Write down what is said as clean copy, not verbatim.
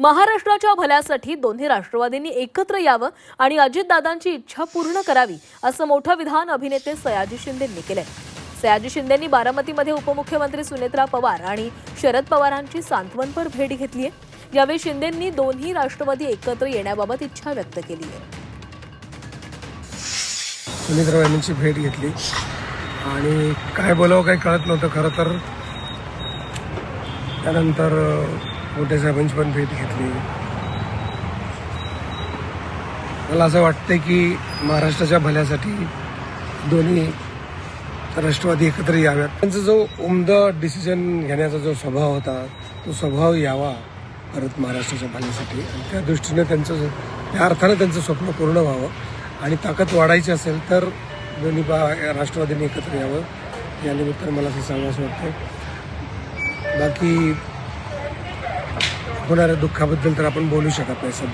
महाराष्ट्राच्या भल्यासाठी दोन्ही राष्ट्रवादींनी एकत्र यावं आणि अजितदादांची इच्छा पूर्ण करावी असं मोठं विधान अभिनेते सयाजी शिंदेंनी केलंय। सयाजी शिंदेंनी बारामतीमध्ये उपमुख्यमंत्री सुनेत्रा पवार आणि शरद पवारांची सांत्वनपर भेट घेतली आहे। यावेळी शिंदेंनी दोन्ही राष्ट्रवादी एकत्र येण्याबाबत इच्छा व्यक्त केली आहे। सुनेत्रा यांची भेट घेतली आणि काय बोलावं काही कळत नव्हतं खरं तर। त्यानंतर मोठे साहेबांची पण भेट घेतली। मला असं वाटतं की महाराष्ट्राच्या भल्यासाठी दोन्ही राष्ट्रवादी एकत्र याव्यात। त्यांचा जो उमदा डिसिजन घेण्याचा जो स्वभाव होता तो स्वभाव यावा परत महाराष्ट्राच्या भल्यासाठी, आणि त्या दृष्टीने त्यांचं त्या अर्थानं त्यांचं स्वप्न पूर्ण व्हावं आणि ताकद वाढायची असेल तर दोन्ही राष्ट्रवादींनी एकत्र यावं। या निमित्तानं मला असं सांगायचं वाटतं। बाकी होणाऱ्या दुःखाबद्दल तर आपण बोलू शकत नाही।